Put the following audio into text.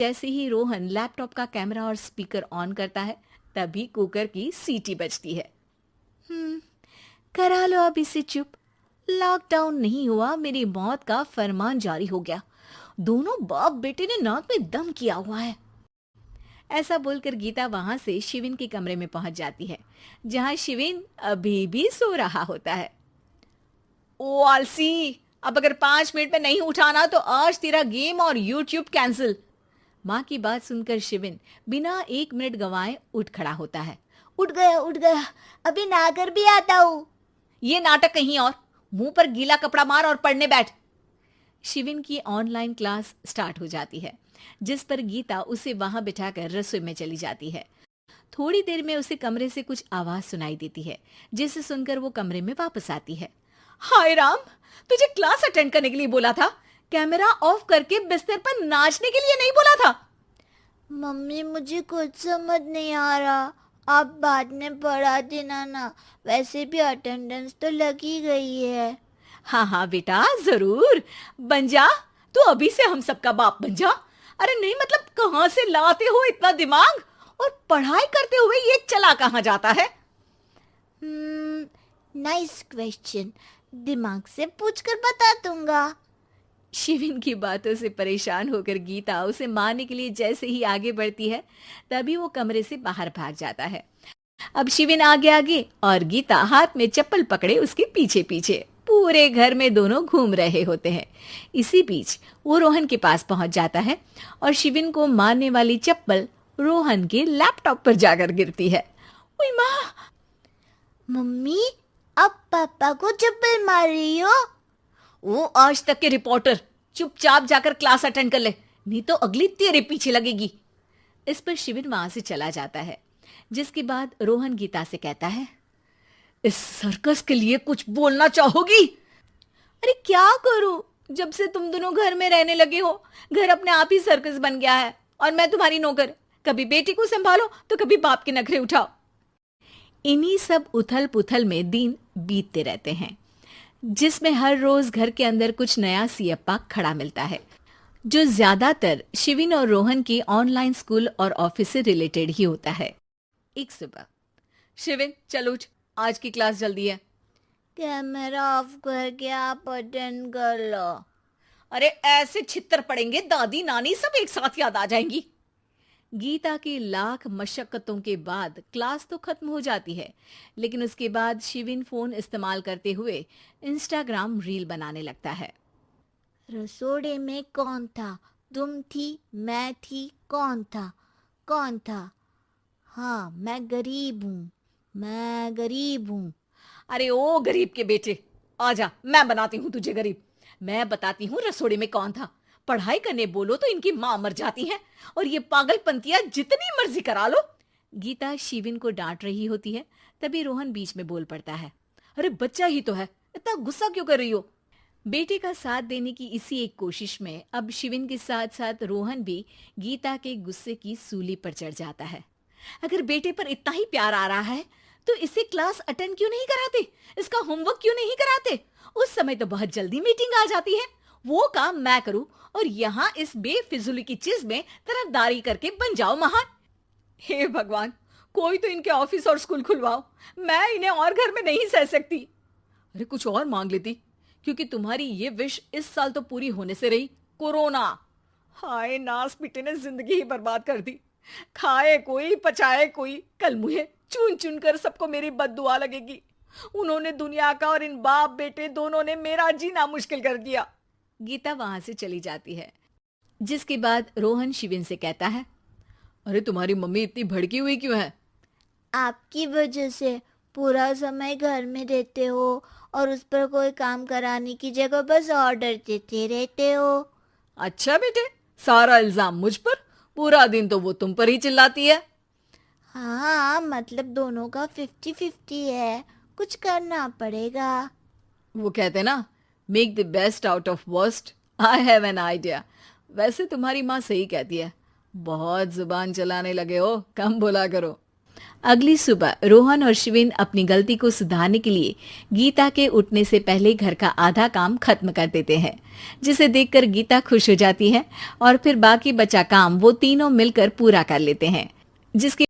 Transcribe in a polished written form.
जैसे ही रोहन लैपटॉप का कैमरा और स्पीकर ऑन करता है, तभी कुकर की सीटी बजती है। करा लो अब इसे चुप। लॉकडाउन नहीं हुआ, मेरी मौत का फरमान जारी हो गया। दोनों बाप बेटे ने नाक में दम किया हुआ है। ऐसा बोलकर गीता वहां से शिविन के कमरे में पहुंच जाती है, जहां शिविन अभी भी सो रहा होता है। ओ आलसी, अब अगर 5 मिनट में नहीं उठाना तो आज तेरा गेम और यूट्यूब कैंसिल। माँ की बात सुनकर शिविन बिना 1 मिनट गंवाए उठ खड़ा होता है। उठ गया, अभी नागर भी आता हूँ। ये नाटक कहीं और, मुंह पर गीला कपड़ा मार और पढ़ने बैठ। शिविन की ऑनलाइन क्लास स्टार्ट हो जाती है, जिस पर गीता उसे वहां बिठाकर रसोई में चली जाती है। थोड़ी देर में उसे कमरे से कुछ आवाज सुनाई देती है, जिसे सुनकर वो कमरे में वापस आती है। हाय राम, तुझे क्लास अटेंड करने के लिए बोला था, कैमरा ऑफ करके बिस्तर पर नाचने के लिए नहीं बोला था। मम्मी मुझे कुछ समझ नहीं आ रहा, आप बाद में पढ़ा देना ना, वैसे भी अटेंडेंस तो लगी गई है। हाँ हाँ बेटा, जरूर बन जा। तू अभी से हम सबका बाप बन जा। अरे नहीं मतलब, कहाँ से लाते हो इतना दिमाग, और पढ़ाई करते हुए ये चला कहाँ जाता है। नाइस क्वेश्चन, दिमाग से पूछकर बता दूंगा। शिविन की बातों से परेशान होकर गीता उसे मारने के लिए जैसे ही आगे बढ़ती है, तभी वो कमरे से बाहर भाग जाता है। अब शिविन आगे आगे और गीता हाथ में चप्पल पकड़े उसके पीछे पीछे पूरे घर में दोनों घूम रहे होते हैं। इसी बीच वो रोहन के पास पहुंच जाता है और शिविन को मारने वाली चप्पल रोहन के लैपटॉप पर जाकर गिरती है। ओए माँ! मम्मी, अब पापा को चप्पल मार रही हो? वो आज तक के रिपोर्टर, चुपचाप जाकर क्लास अटेंड कर ले, नहीं तो अगली तेरे पीछे लगेगी। इस पर शिविन वहां से चला जाता है, जिसके बाद रोहन गीता से कहता है, इस सर्कस के लिए कुछ बोलना चाहोगी? अरे क्या करूं, जब से तुम दोनों घर में रहने लगे हो, घर अपने आप ही सर्कस बन गया है और मैं तुम्हारी नौकर। कभी बेटी को संभालो तो कभी बाप के नखरे उठाओ। इन्हीं सब उथल पुथल में दिन बीतते रहते हैं, जिसमें हर रोज घर के अंदर कुछ नया सियप्पा खड़ा मिलता है, जो ज्यादातर शिविन और रोहन की ऑनलाइन स्कूल और ऑफिस से रिलेटेड ही होता है। एक सुबह, शिविन चल उठ, आज की क्लास जल्दी है। कैमरा ऑफ करके आप अटेंड कर लो। अरे ऐसे छित्तर पड़ेंगे, दादी नानी सब एक साथ याद आ जाएंगी। गीता की लाख मशक्कतों के बाद क्लास तो खत्म हो जाती है, लेकिन उसके बाद शिविन फोन इस्तेमाल करते हुए इंस्टाग्राम रील बनाने लगता है। रसोड़े में कौन था? तुम थी, मैं थी, कौन था? कौन था? हाँ, मैं गरीब हूँ। अरे ओ गरीब के बेटे, आजा, मैं बनाती हूँ तुझे गरीब। मैं बताती हूँ रसोड़े में कौन था। पढ़ाई करने बोलो तो इनकी माँ मर जाती है, और ये पागलपंतियां जितनी मर्जी करा लो। गीता शिविन को डांट रही होती है, तभी रोहन बीच में बोल पड़ता है। अरे बच्चा ही तो है, इतना गुस्सा क्यों कर रही हो? बेटे का साथ देने की इसी एक कोशिश में अब शिविन के साथ साथ रोहन भी गीता के गुस्से की सूली पर चढ़ जाता है। अगर बेटे पर इतना ही प्यार आ रहा है तो इसे क्लास अटेंड क्यों नहीं कराते, इसका होमवर्क क्यों नहीं कराते? उस समय तो बहुत जल्दी मीटिंग आ जाती है, वो काम मैं करूं और यहाँ इस बेफिजुली की चीज में तरफदारी करके बन जाओ महान। हे भगवान, कोई तो इनके ऑफिस और स्कूल खुलवाओ, मैं इन्हें और घर में नहीं सह सकती। अरे कुछ और मांग लेती, क्योंकि तुम्हारी ये विश इस साल तो पूरी होने से रही, कोरोना। हाय नास बेटे ने जिंदगी ही बर्बाद कर दी। खाए कोई पचाए कोई, कल मुझे चुन चुन कर सबको मेरी बद्दुआ लगेगी। उन्होंने दुनिया का और इन बाप बेटे दोनों ने मेरा जीना मुश्किल कर दिया। गीता वहां से चली जाती है, जिसके बाद रोहन शिविन से कहता है, अरे तुम्हारी मम्मी इतनी भड़की हुई क्यों है? आपकी वजह से पूरा समय घर में रहते हो और उस पर कोई काम कराने की जगह बस ऑर्डर देते रहते हो। अच्छा बेटे, सारा इल्जाम मुझ पर, पूरा दिन तो वो तुम पर ही चिल्लाती है। हाँ, मतलब दोनों का 50-50 है, कुछ करना पड़ेगा। वो कहते ना, make the best out of worst. I have an idea. वैसे तुम्हारी माँ सही कहती है, बहुत जुबान चलाने लगे हो, कम बोला करो। अगली सुबह रोहन और शिविन अपनी गलती को सुधारने के लिए गीता के उठने से पहले घर का आधा काम खत्म कर देते हैं, जिसे देखकर गीता खुश हो जाती है और फिर बाकी बचा काम वो तीनों मिलकर पूरा कर लेते हैं, जिसके